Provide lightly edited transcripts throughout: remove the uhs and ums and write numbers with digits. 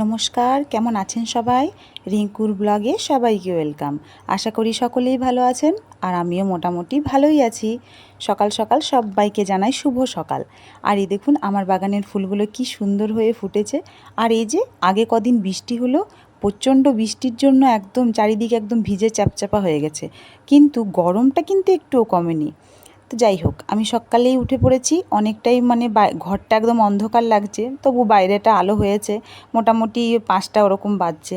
নমস্কার, কেমন আছেন সবাই? রিঙ্কুর ব্লগে সবাইকে ওয়েলকাম। আশা করি সকলেই ভালো আছেন আর আমিও মোটামুটি ভালোই আছি। সকাল সকাল সবাইকে জানাই শুভ সকাল। আর এই দেখুন আমার বাগানের ফুলগুলো কি সুন্দর হয়ে ফুটেছে। আর এই যে আগে কদিন বৃষ্টি হলো, প্রচণ্ড বৃষ্টির জন্য একদম চারিদিকে একদম ভিজে চ্যাপচ্যাপা হয়ে গেছে, কিন্তু গরমটা কিন্তু একটুও কমেনি। তো যাই হোক, আমি সকালেই উঠে পড়েছি, অনেকটাই মানে ঘরটা একদম অন্ধকার লাগছে, তবু বাইরেটা আলো হয়েছে। মোটামুটি 5টা ওরকম বাজছে,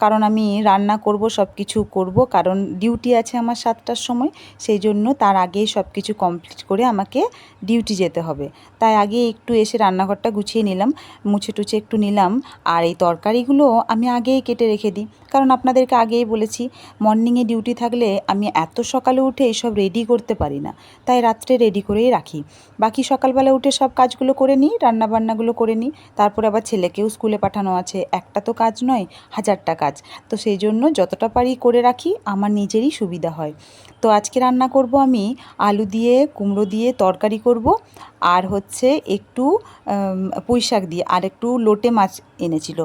কারণ আমি রান্না করব, সব কিছু করব, কারণ ডিউটি আছে আমার 7টার সময়। সেই জন্য তার আগেই সব কিছু কমপ্লিট করে আমাকে ডিউটি যেতে হবে। তাই আগে একটু এসে রান্নাঘরটা গুছিয়ে নিলাম, মুছে টুছে একটু নিলাম। আর এই তরকারিগুলো আমি আগেই কেটে রেখে দিই, কারণ আপনাদেরকে আগেই বলেছি মর্নিংয়ে ডিউটি থাকলে আমি এত সকালে উঠে এইসব রেডি করতে পারি না, তাই রাত্রে রেডি করেই রাখি। বাকি সকালবেলা উঠে সব কাজগুলো করে নিই, রান্নাবান্নাগুলো করে নিই। তারপরে আবার ছেলেকেও স্কুলে পাঠানো আছে, একটা তো কাজ নয়, হাজারটা কাজ। তো সেই জন্য যতটা পারি করে রাখি, আমার নিজেরই সুবিধা হয়। তো আজকে রান্না করব আমি আলু দিয়ে কুমড়ো দিয়ে তরকারি করব, আর হচ্ছে একটু পুঁই শাক দিয়ে, আর একটু লোটে মাছ এনেছিল,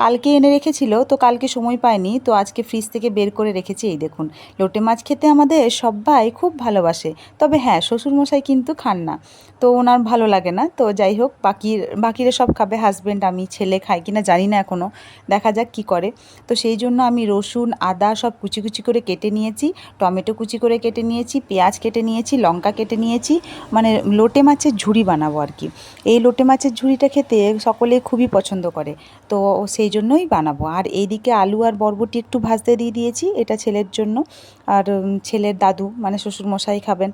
কালকে এনে রেখেছিল, তো কালকে সময় পাইনি, তো আজকে ফ্রিজ থেকে বের করে রেখেছি। এই দেখুন, লোটে মাছ খেতে আমাদের সবাই খুব ভালোবাসে, তবে হ্যাঁ শ্বশুরমশাই কিন্তু খান না, তো ওনার ভালো লাগে না। তো যাই হোক, বাকিরা সব খাবে, হাজব্যান্ড আমি ছেলে খাই কিনা জানি না এখনও, দেখা যাক কি করে। তো সেই জন্য আমি রসুন আদা সব কুচি কুচি করে কেটে নিয়েছি, টমেটো কুচি করে কেটে নিয়েছি, পেঁয়াজ কেটে নিয়েছি, লঙ্কা কেটে নিয়েছি, মানে লোটে মাছের ঝুড়ি বানাবো আর কি। এই লোটে মাছের ঝুড়িটা খেতে সকলে খুবই পছন্দ করে, তো সেই জন্যই বানাবো। আর এইদিকে আলু আর বরবটি একটু ভাজতে দিয়ে দিয়েছি, এটা ছেলের জন্য, আর ছেলের দাদু মানে শ্বশুরমশাই খাবেন।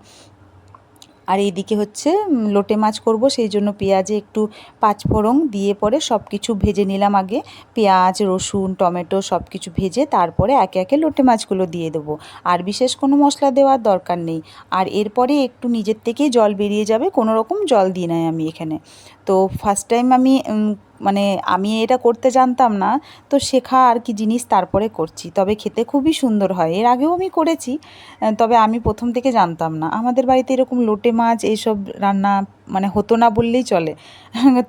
আর এইদিকে হচ্ছে লোটে মাছ করব, সেই জন্য পেঁয়াজে একটু পাঁচফোড়ন দিয়ে পরে সব কিছু ভেজে নিলাম আগে। পেঁয়াজ রসুন টমেটো সব কিছু ভেজে তারপরে একে একে লোটে মাছগুলো দিয়ে দেবো। আর বিশেষ কোনো মশলা দেওয়ার দরকার নেই। আর এরপরে একটু নিজের থেকেই জল বেরিয়ে যাবে, কোনো রকম জল দিই নাই আমি এখানে। তো ফার্স্ট টাইম আমি মানে আমি এটা করতে জানতাম না, তো শেখা আর কি জিনিস, তারপরে করছি। তবে খেতে খুবই সুন্দর হয়, এর আগেও আমি করেছি, তবে আমি প্রথম থেকে জানতাম না। আমাদের বাড়িতে এরকম লোটে মাছ এইসব রান্না মানে হতো না বললেই চলে।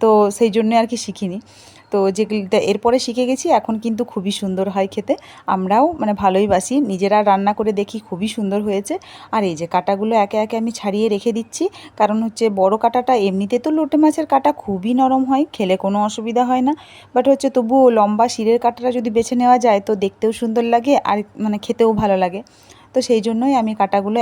তো সেই জন্যে আর কি শিখিনি। তো যেগুলিটা এরপরে শিখে গেছি, এখন কিন্তু খুবই সুন্দর হয় খেতে। আমরাও মানে ভালোই বাসি, নিজেরা রান্না করে দেখি খুবই সুন্দর হয়েছে। আর এই যে কাঁটাগুলো একে একে আমি ছাড়িয়ে রেখে দিচ্ছি, কারণ হচ্ছে বড় কাঁটাটা, এমনিতে তো লোটে মাছের কাঁটা খুবই নরম হয়, খেলে কোনো অসুবিধা হয় না, বাট হচ্ছে তবুও লম্বা শিরের কাঁটাটা যদি বেছে নেওয়া যায় তো দেখতেও সুন্দর লাগে আর মানে খেতেও ভালো লাগে। তো সেই জন্যই আমি কাঁটাগুলো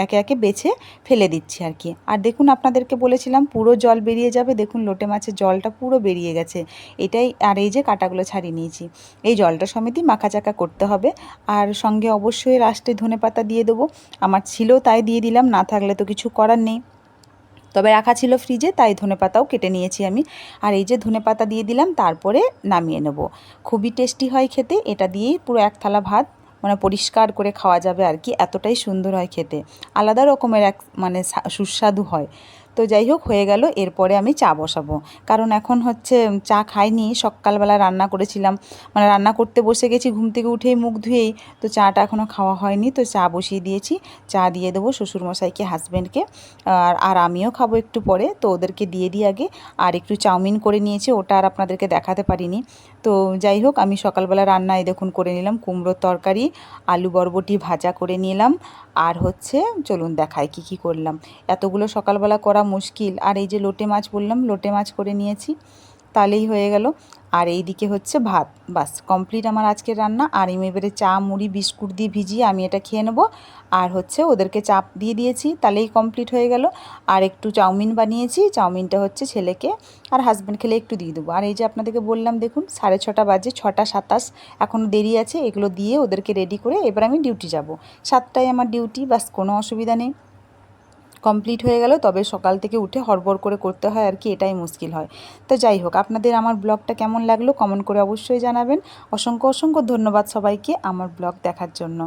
একে একে বেছে ফেলে দিচ্ছি আর কি। আর দেখুন, আপনাদেরকে বলেছিলাম পুরো জল বেরিয়ে যাবে, দেখুন লোটে মাছের জলটা পুরো বেরিয়ে গেছে এটাই। আর এই যে কাঁটাগুলো ছাড়িয়ে নিয়েছি, এই জলটা সমেতই মাখাচাকা করতে হবে। আর সঙ্গে অবশ্যই লাস্টে ধনেপাতা দিয়ে দেবো, আমার ছিল তাই দিয়ে দিলাম, না থাকলে তো কিছু করার নেই। তবে রাখা ছিল ফ্রিজে, তাই ধনেপাতাও কেটে নিয়েছি আমি। আর এই যে ধনেপাতা দিয়ে দিলাম, তারপরে নামিয়ে নেব। খুবই টেস্টি হয় খেতে, এটা দিয়েই পুরো এক থালা ভাত মানে পরিষ্কার করে খাওয়া যাবে আর কি, এতটাই সুন্দর হয় খেতে, আলাদা রকমের এক মানে সুস্বাদু হয়। তো যাই হোক, হয়ে গেল। এরপরে আমি চা বসাবো, কারণ এখন হচ্ছে চা খাইনি, সকালবেলা রান্না করেছিলাম, মানে রান্না করতে বসে গেছি ঘুম থেকে উঠেই মুখ ধুয়েই, তো চাটা এখনও খাওয়া হয়নি, তো চা বসিয়ে দিয়েছি। চা দিয়ে দেবো শ্বশুরমশাইকে হাজব্যান্ডকে, আর আমিও খাবো একটু পরে, তো ওদেরকে দিয়ে দিই আগে। আর একটু চাউমিন করে নিয়েছি, ওটা আর আপনাদেরকে দেখাতে পারিনি। তো যাই হোক, আমি সকালবেলা রান্নায় দেখুন করে নিলাম কুমড়োর তরকারি, আলু বরবটি ভাজা করে নিলাম, আর হচ্ছে চলুন দেখাই কি কি করলাম। এতগুলো সকালবেলা করা মুশকিল। আর এই যে লোটে মাছ বললাম, লোটে মাছ করে নিয়েছি, তাহলেই হয়ে গেল। আর এই দিকে হচ্ছে ভাত, বাস কমপ্লিট আমার আজকের রান্না। আর আমি এবারে চা মুড়ি বিস্কুট দিয়ে ভিজিয়ে আমি এটা খেয়ে নেবো, আর হচ্ছে ওদেরকে চাপ দিয়ে দিয়েছি, তাহলেই কমপ্লিট হয়ে গেল। আর একটু চাউমিন বানিয়েছি, চাউমিনটা হচ্ছে ছেলেকে আর হাজব্যান্ড খেলে একটু দিয়ে দেবো। আর এই যে আপনাদেরকে বললাম দেখুন 6:30 বাজে, 6টা 27, এখনও দেরি আছে, এগুলো দিয়ে ওদেরকে রেডি করে এবার আমি ডিউটি যাব। 7টায় আমার ডিউটি, বাস কোনো অসুবিধা নেই, কমপ্লিট হয়ে গেল। তবে সকাল থেকে উঠে হড়বড় করে করতে হয় আর কি, এটাই মুশকিল হয়। তো যাই হোক, আপনাদের আমার ব্লগটা কেমন লাগলো কমেন্ট করে অবশ্যই জানাবেন। অসংখ্য অসংখ্য ধন্যবাদ সবাইকে আমার ব্লগ দেখার জন্য।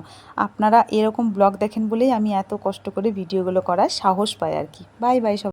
আপনারা এরকম ব্লগ দেখেন বলেই আমি এত কষ্ট করে ভিডিওগুলো করার সাহস পাই আর কি। বাই বাই সবাই।